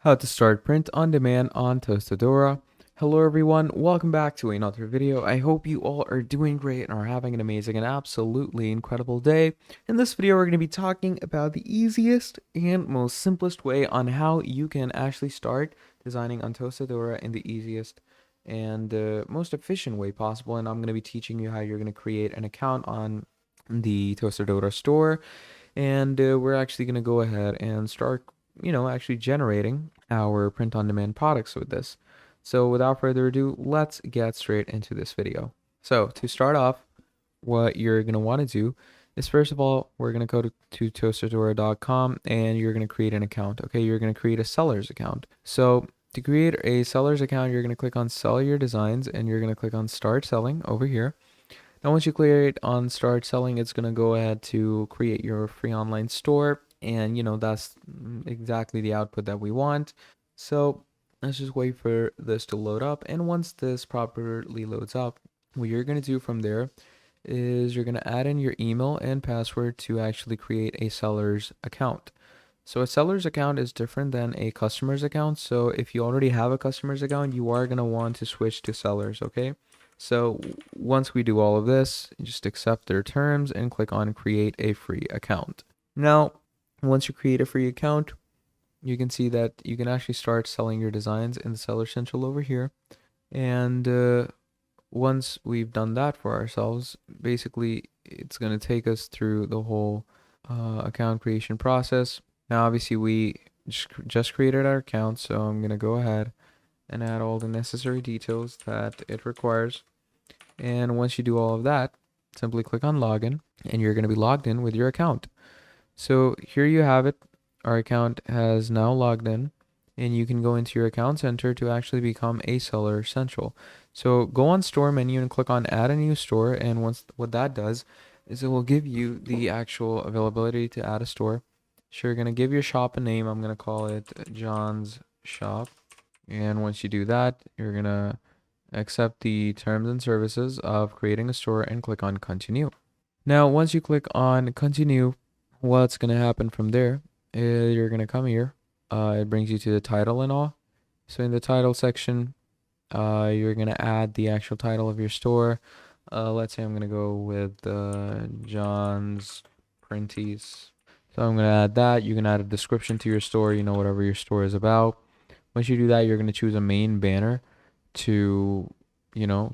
How to start print on demand on Tostadora. Hello everyone, welcome back to another video. I hope you all are doing great and are having an amazing and absolutely incredible day. In this video, we're going to be talking about the easiest and most simplest way on how you can actually start designing on Tostadora in the easiest and most efficient way possible. And I'm going to be teaching you how you're going to create an account on the Tostadora store. And we're actually going to go ahead and start actually generating our print on demand products with this. So without further ado, let's get straight into this video. So to start off, what you're going to want to do is, first of all, we're going to go to tostadora.com and you're going to create an account. Okay, you're going to create a seller's account. So to create a seller's account, you're going to click on sell your designs and you're going to click on start selling over here. Now, once you click on start selling, it's going to go ahead to create your free online store. And, that's exactly the output that we want. So let's just wait for this to load up. And once this properly loads up, what you're going to do from there is you're going to add in your email and password to actually create a seller's account. So a seller's account is different than a customer's account. So if you already have a customer's account, you are going to want to switch to sellers, okay? So once we do all of this, just accept their terms and click on create a free account. Now, once you create a free account, you can see that you can actually start selling your designs in the Seller Central over here. And once we've done that for ourselves, basically it's going to take us through the whole account creation process. Now, obviously, we just created our account, so I'm going to go ahead and add all the necessary details that it requires. And once you do all of that, simply click on login and you're going to be logged in with your account. So here you have it. Our account has now logged in and you can go into your account center to actually become a seller central. So go on store menu and click on add a new store. And what that does is it will give you the actual availability to add a store. So you're going to give your shop a name. I'm going to call it John's Shop. And once you do that, you're going to accept the terms and services of creating a store and click on continue. Now, once you click on continue, what's going to happen from there is you're going to come here. It brings you to the title and all. So in the title section, you're going to add the actual title of your store. Let's say I'm going to go with John's Printies. So I'm going to add that. You can add a description to your store, whatever your store is about. Once you do that, you're going to choose a main banner to,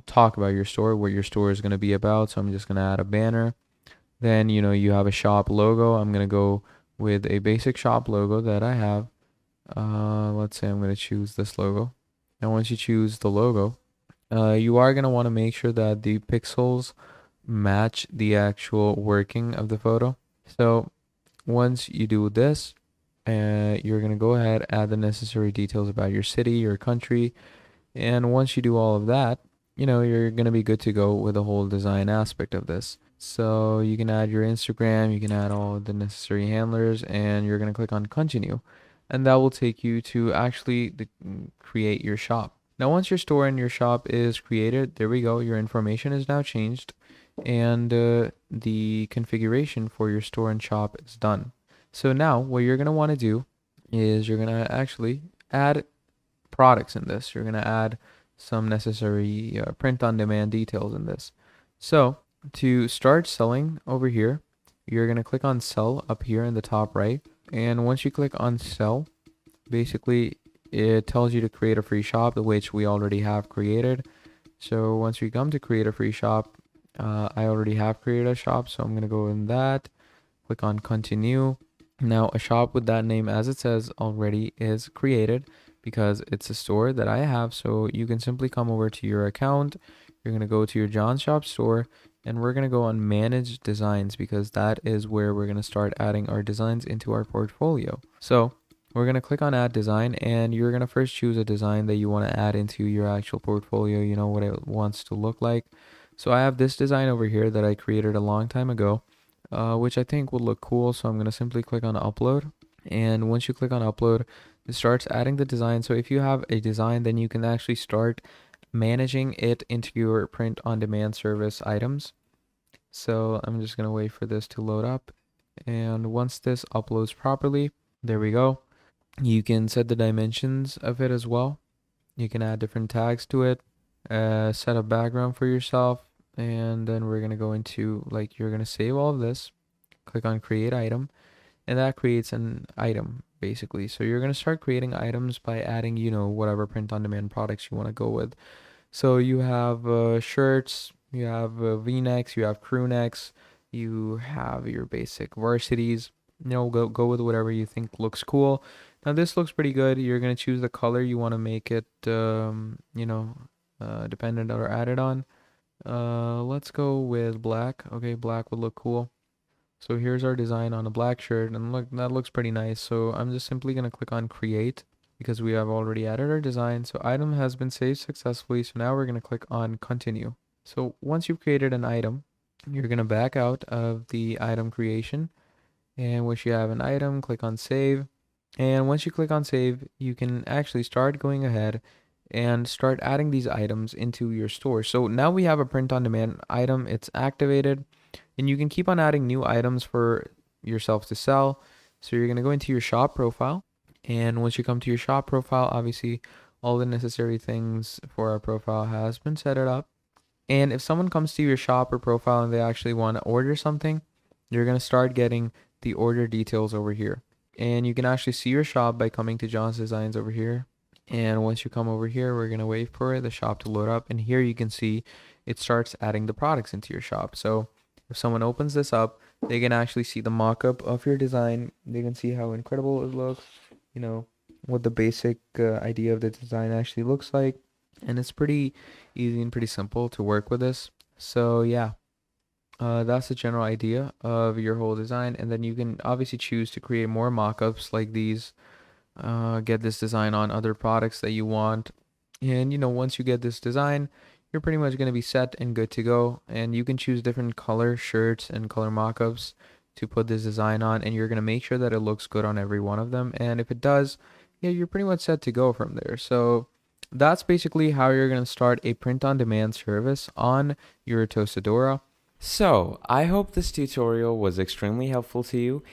talk about your store, what your store is going to be about. So I'm just going to add a banner. Then, you have a shop logo. I'm going to go with a basic shop logo that I have. Let's say I'm going to choose this logo. And once you choose the logo, you are going to want to make sure that the pixels match the actual working of the photo. So once you do this, you're going to go ahead, add the necessary details about your city, your country. And once you do all of that, you're going to be good to go with the whole design aspect of this. So you can add your Instagram, you can add all the necessary handlers, and you're going to click on continue. And that will take you to actually create your shop. Now, once your store and your shop is created, there we go. Your information is now changed. And the configuration for your store and shop is done. So now what you're going to want to do is you're going to actually add products in this. You're going to add some necessary print on demand details in this. So to start selling over here, you're going to click on sell up here in the top right. And once you click on sell, basically it tells you to create a free shop, which we already have created. So once we come to create a free shop, I already have created a shop, so I'm going to go in that, click on continue. Now a shop with that name, as it says already, is created because it's a store that I have. So you can simply come over to your account. You're going to go to your John Shop store and we're going to go on manage designs because that is where we're going to start adding our designs into our portfolio. So we're going to click on add design and you're going to first choose a design that you want to add into your actual portfolio, what it wants to look like. So I have this design over here that I created a long time ago, which I think would look cool. So I'm going to simply click on upload. And once you click on upload, it starts adding the design. So if you have a design, then you can actually start managing it into your print on demand service items. So I'm just going to wait for this to load up. And once this uploads properly, there we go. You can set the dimensions of it as well. You can add different tags to it, set a background for yourself, and then we're gonna go into, like, you're gonna save all of this, click on create item, and that creates an item basically. So you're gonna start creating items by adding, whatever print on demand products you want to go with. So you have shirts, you have V-necks, you have crew necks, you have your basic varsities. Go with whatever you think looks cool. Now this looks pretty good. You're gonna choose the color you want to make it, dependent or added on. Let's go with black. Okay, black would look cool. So here's our design on a black shirt, and look, that looks pretty nice. So I'm just simply gonna click on create because we have already added our design. So item has been saved successfully. So now we're gonna click on continue. So once you've created an item, you're gonna back out of the item creation, and once you have an item, click on save. And once you click on save, you can actually start going ahead and start adding these items into your store. So now we have a print on demand item, it's activated, and you can keep on adding new items for yourself to sell. So you're going to go into your shop profile, and once you come to your shop profile, obviously all the necessary things for our profile has been set it up. And if someone comes to your shop or profile and they actually want to order something, you're going to start getting the order details over here. And you can actually see your shop by coming to John's Designs over here. And once you come over here, we're going to wait for the shop to load up. And here you can see it starts adding the products into your shop. So if someone opens this up, they can actually see the mock-up of your design. They can see how incredible it looks, what the basic idea of the design actually looks like. And it's pretty easy and pretty simple to work with this. So yeah, that's the general idea of your whole design. And then you can obviously choose to create more mock-ups like these, get this design on other products that you want. And once you get this design, you're pretty much going to be set and good to go. And you can choose different color shirts and color mock-ups to put this design on, and you're going to make sure that it looks good on every one of them. And if it does, yeah, you're pretty much set to go from there. So that's basically how you're going to start a print on demand service on your Tostadora. So I hope this tutorial was extremely helpful to you.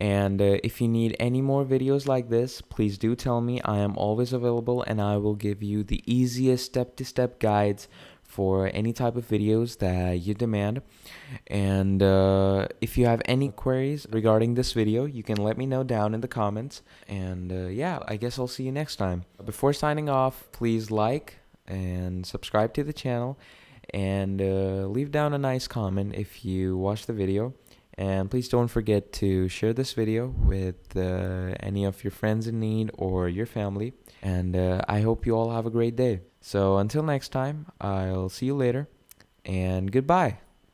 And if you need any more videos like this, please do tell me. I am always available, and I will give you the easiest step-to-step guides for any type of videos that you demand. And if you have any queries regarding this video, you can let me know down in the comments. And yeah, I guess I'll see you next time. Before signing off, please like and subscribe to the channel, and leave down a nice comment if you watch the video. And please don't forget to share this video with any of your friends in need or your family. And I hope you all have a great day. So until next time, I'll see you later, and goodbye.